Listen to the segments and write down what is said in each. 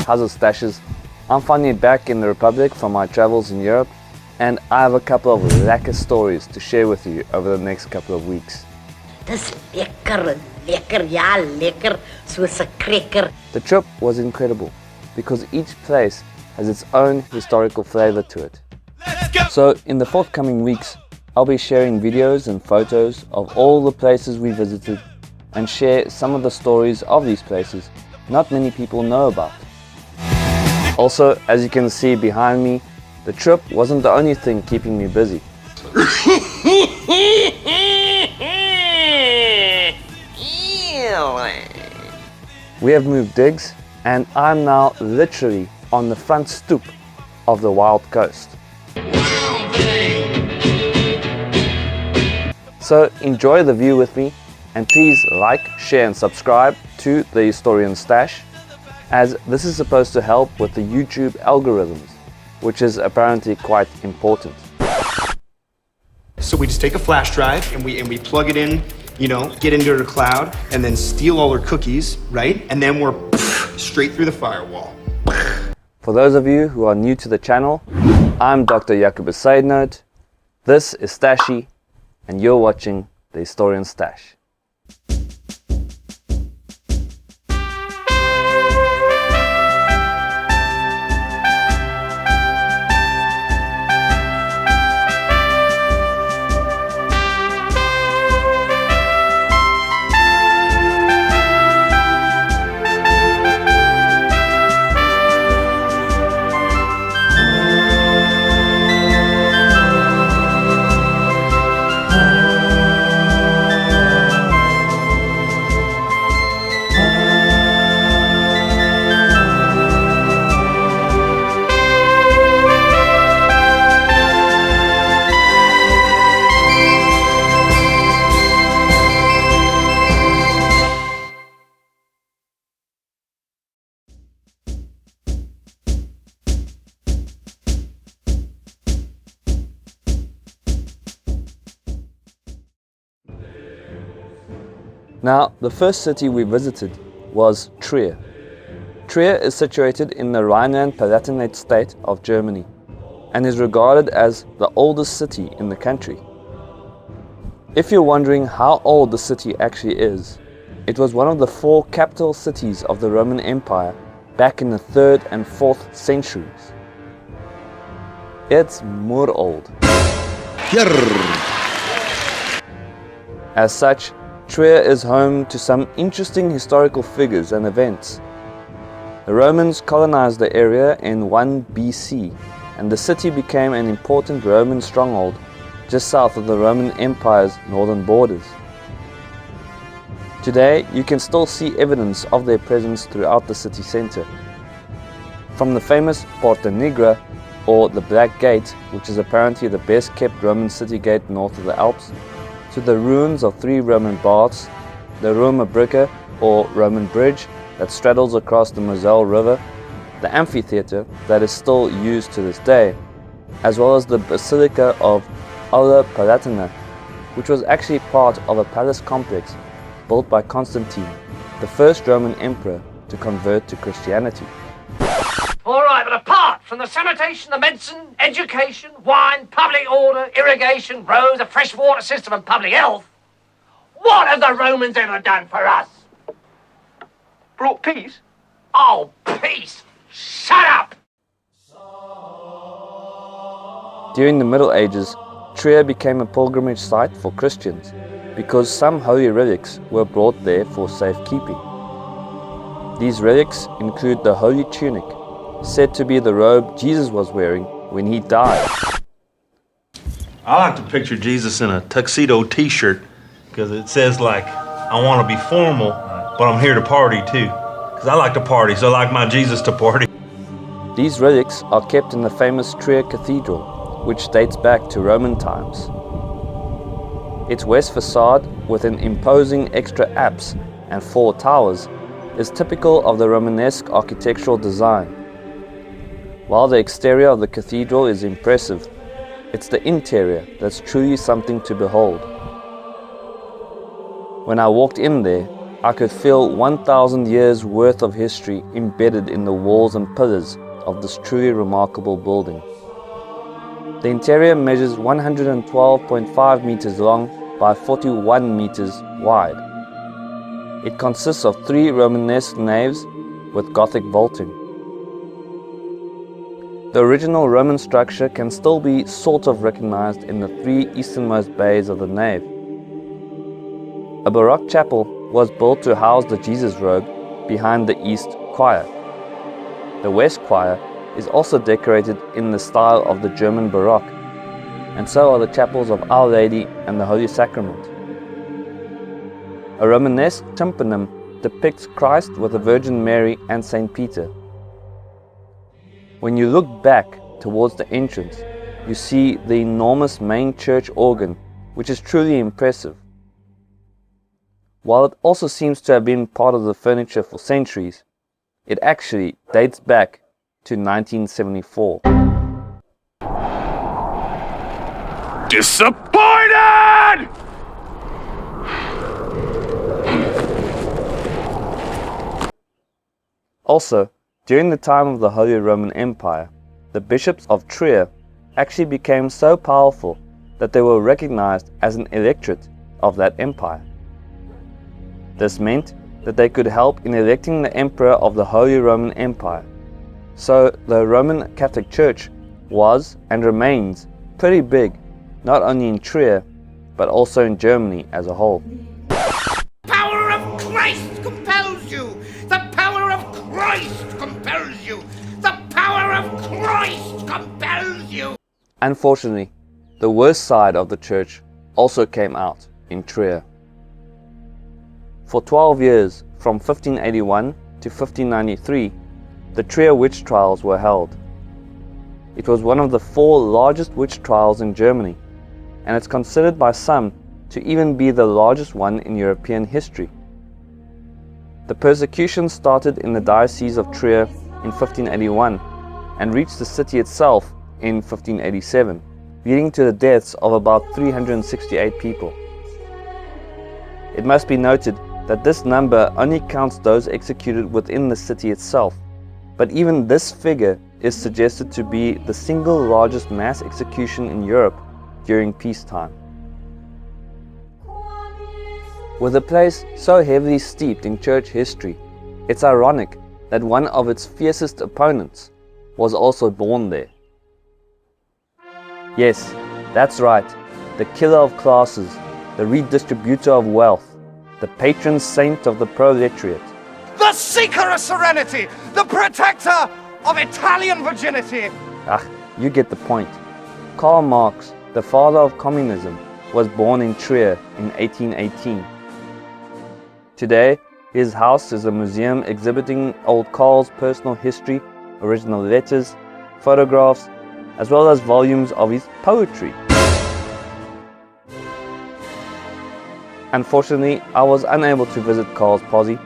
How's it, Stashes? I'm finally back in the Republic from my travels in Europe, and I have a couple of lekker stories to share with you over the next couple of weeks. Dis lekker, ja, lekker, soos 'n cracker. The trip was incredible because each place has its own historical flavor to it. So in the forthcoming weeks, I'll be sharing videos and photos of all the places we visited and share some of the stories of these places not many people know about. Also, as you can see behind me, the trip wasn't the only thing keeping me busy. We have moved digs, and I'm now literally on the front stoop of the wild coast. So enjoy the view with me, and please like, share and subscribe to The Historian Stash, as this is supposed to help with the YouTube algorithms, which is apparently quite important. So we just take a flash drive and we plug it in, you know, get into the cloud, and then steal all our cookies, right? And then we're straight through the firewall. For those of you who are new to the channel, I'm Dr. Jacobus Seidnote, this is Stashy, and you're watching The Historian Stash. Now, the first city we visited was Trier. Trier is situated in the Rhineland-Palatinate state of Germany and is regarded as the oldest city in the country. If you're wondering how old the city actually is, it was one of the 4 capital cities of the Roman Empire back in the 3rd and 4th centuries. It's more old. As such, Trier is home to some interesting historical figures and events. The Romans colonized the area in 1 BC, and the city became an important Roman stronghold just south of the Roman Empire's northern borders. Today, you can still see evidence of their presence throughout the city center. From the famous Porta Nigra, or the Black Gate, which is apparently the best kept Roman city gate north of the Alps, to the ruins of 3 Roman baths, the Roma Brücke, or Roman bridge that straddles across the Moselle River, the amphitheater that is still used to this day, as well as the Basilica of Alla Palatina, which was actually part of a palace complex built by Constantine, the first Roman emperor to convert to Christianity. All right, but apart from the sanitation, the medicine, education, wine, public order, irrigation, roads, a fresh water system and public health, what have the Romans ever done for us? Brought peace? Oh, peace! Shut up! During the Middle Ages, Trier became a pilgrimage site for Christians because some holy relics were brought there for safekeeping. These relics include the holy tunic, said to be the robe Jesus was wearing when he died. I like to picture Jesus in a tuxedo t-shirt because it says like, I want to be formal, but I'm here to party too. Because I like to party, so I like my Jesus to party. These relics are kept in the famous Trier Cathedral, which dates back to Roman times. Its west facade, with an imposing extra apse and 4 towers, is typical of the Romanesque architectural design. While the exterior of the cathedral is impressive, it's the interior that's truly something to behold. When I walked in there, I could feel 1,000 years worth of history embedded in the walls and pillars of this truly remarkable building. The interior measures 112.5 meters long by 41 meters wide. It consists of 3 Romanesque naves with Gothic vaulting. The original Roman structure can still be sort of recognized in the 3 easternmost bays of the nave. A Baroque chapel was built to house the Jesus robe behind the east choir. The west choir is also decorated in the style of the German Baroque, and so are the chapels of Our Lady and the Holy Sacrament. A Romanesque tympanum depicts Christ with the Virgin Mary and Saint Peter. When you look back towards the entrance, you see the enormous main church organ, which is truly impressive. While it also seems to have been part of the furniture for centuries, it actually dates back to 1974. Disappointed! Also, during the time of the Holy Roman Empire, the bishops of Trier actually became so powerful that they were recognized as an electorate of that empire. This meant that they could help in electing the emperor of the Holy Roman Empire. So the Roman Catholic Church was and remains pretty big, not only in Trier, but also in Germany as a whole. The power of Christ compels you! The power of Christ compels you! The power of Christ compels you! Unfortunately, the worst side of the church also came out in Trier. For 12 years, from 1581 to 1593, the Trier witch trials were held. It was one of the 4 largest witch trials in Germany, and it's considered by some to even be the largest one in European history. The persecution started in the Diocese of Trier in 1581 and reached the city itself in 1587, leading to the deaths of about 368 people. It must be noted that this number only counts those executed within the city itself, but even this figure is suggested to be the single largest mass execution in Europe during peacetime. With a place so heavily steeped in church history, it's ironic that one of its fiercest opponents was also born there. Yes, that's right, the killer of classes, the redistributor of wealth, the patron saint of the proletariat. The seeker of serenity! The protector of Italian virginity! You get the point. Karl Marx, the father of communism, was born in Trier in 1818. Today, his house is a museum exhibiting old Karl's personal history, original letters, photographs, as well as volumes of his poetry. Unfortunately, I was unable to visit Karl's posse,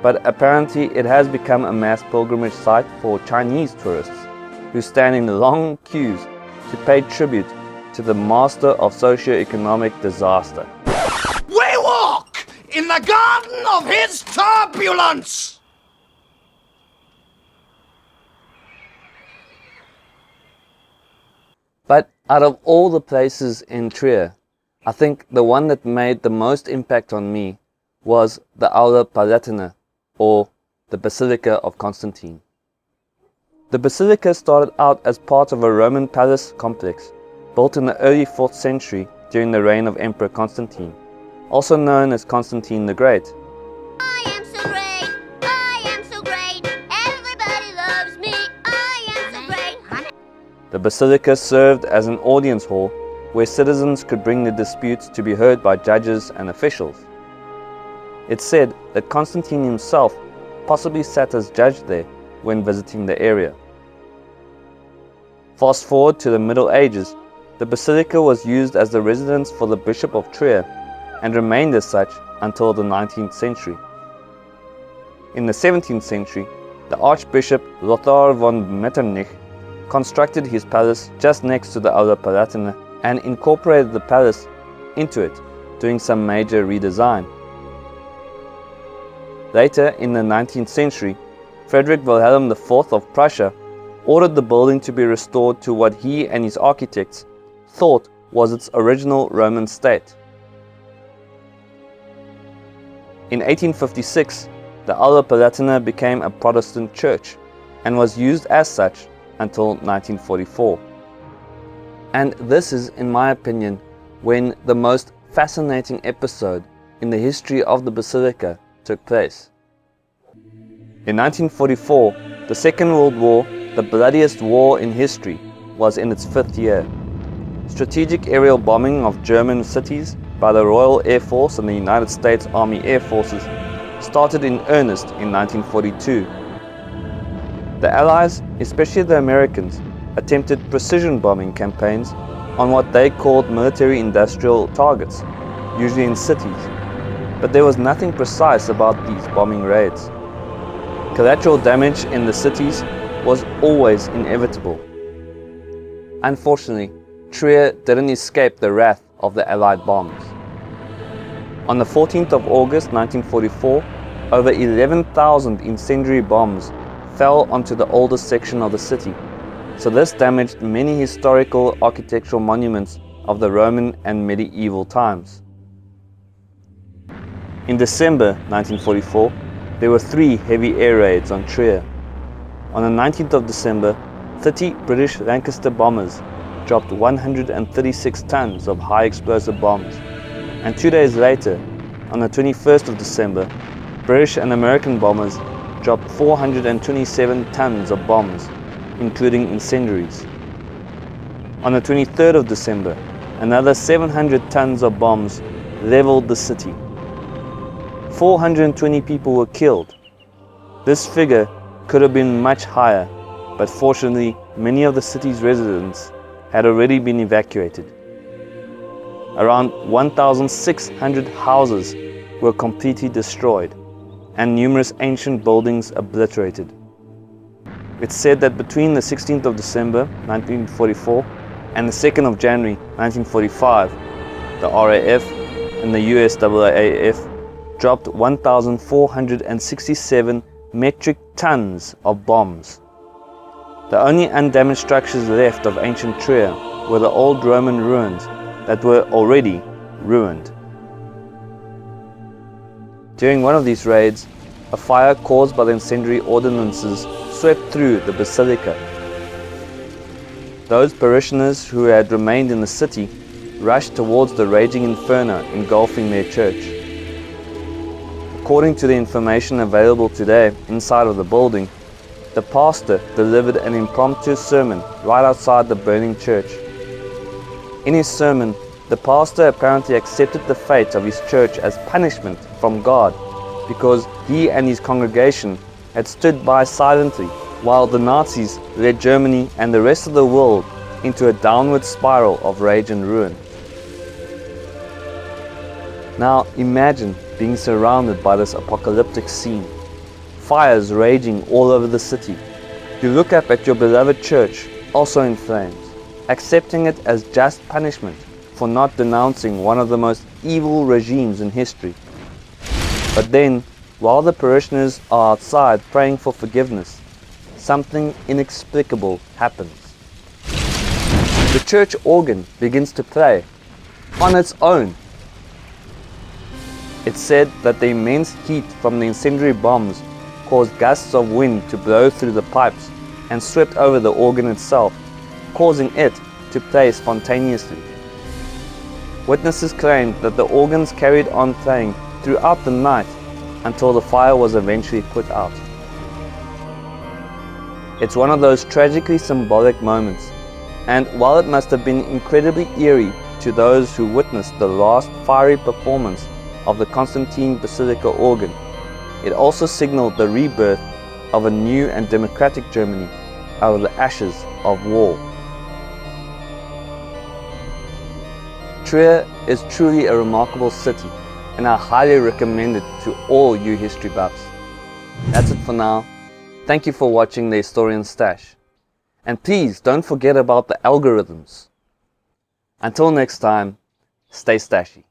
but apparently it has become a mass pilgrimage site for Chinese tourists who stand in long queues to pay tribute to the master of socio-economic disaster. We walk in the garden of his turbulence! But out of all the places in Trier, I think the one that made the most impact on me was the Aula Palatina, or the Basilica of Constantine. The basilica started out as part of a Roman palace complex built in the early 4th century during the reign of Emperor Constantine, also known as Constantine the Great. I am so great, I am so great, everybody loves me, I am so great. The basilica served as an audience hall where citizens could bring their disputes to be heard by judges and officials. It's said that Constantine himself possibly sat as judge there when visiting the area. Fast forward to the Middle Ages, the basilica was used as the residence for the Bishop of Trier and remained as such until the 19th century. In the 17th century, the Archbishop Lothar von Metternich constructed his palace just next to the Aula Palatina and incorporated the palace into it, doing some major redesign. Later, in the 19th century, Frederick Wilhelm IV of Prussia ordered the building to be restored to what he and his architects thought was its original Roman state. In 1856, the Aula Palatina became a Protestant church and was used as such until 1944. And this is, in my opinion, when the most fascinating episode in the history of the Basilica took place. In 1944, the Second World War, the bloodiest war in history, was in its 5th year. Strategic aerial bombing of German cities by the Royal Air Force and the United States Army Air Forces started in earnest in 1942. The Allies, especially the Americans, attempted precision bombing campaigns on what they called military-industrial targets, usually in cities, but there was nothing precise about these bombing raids. Collateral damage in the cities was always inevitable. Unfortunately, Trier didn't escape the wrath of the Allied bombs. On the 14th of August 1944, over 11,000 incendiary bombs fell onto the oldest section of the city, so this damaged many historical architectural monuments of the Roman and medieval times. In December 1944, there were 3 heavy air raids on Trier. On the 19th of December, 30 British Lancaster bombers dropped 136 tons of high explosive bombs, and 2 days later, on the 21st of December, British and American bombers dropped 427 tons of bombs, including incendiaries. On the 23rd of December, another 700 tons of bombs leveled the city. 420 people were killed. This figure could have been much higher, but fortunately, many of the city's residents had already been evacuated. Around 1,600 houses were completely destroyed, and numerous ancient buildings obliterated. It's said that between the 16th of December 1944 and the 2nd of January 1945, the RAF and the USAAF dropped 1,467 metric tons of bombs. The only undamaged structures left of ancient Trier were the old Roman ruins that were already ruined. During one of these raids, a fire caused by the incendiary ordnances swept through the basilica. Those parishioners who had remained in the city rushed towards the raging inferno engulfing their church. According to the information available today inside of the building, the pastor delivered an impromptu sermon right outside the burning church. In his sermon, the pastor apparently accepted the fate of his church as punishment from God because he and his congregation had stood by silently while the Nazis led Germany and the rest of the world into a downward spiral of rage and ruin. Now imagine being surrounded by this apocalyptic scene. Fires raging all over the city. You look up at your beloved church, also in flames, accepting it as just punishment for not denouncing one of the most evil regimes in history. But then, while the parishioners are outside praying for forgiveness, something inexplicable happens. The church organ begins to play on its own. It's said that the immense heat from the incendiary bombs caused gusts of wind to blow through the pipes and swept over the organ itself, causing it to play spontaneously. Witnesses claimed that the organs carried on playing throughout the night until the fire was eventually put out. It's one of those tragically symbolic moments, and while it must have been incredibly eerie to those who witnessed the last fiery performance of the Constantine Basilica organ, it also signaled the rebirth of a new and democratic Germany out of the ashes of war. Trier is truly a remarkable city, and I highly recommend it to all you history buffs. That's it for now. Thank you for watching The Historian Stash. And please don't forget about the algorithms. Until next time, stay stashy.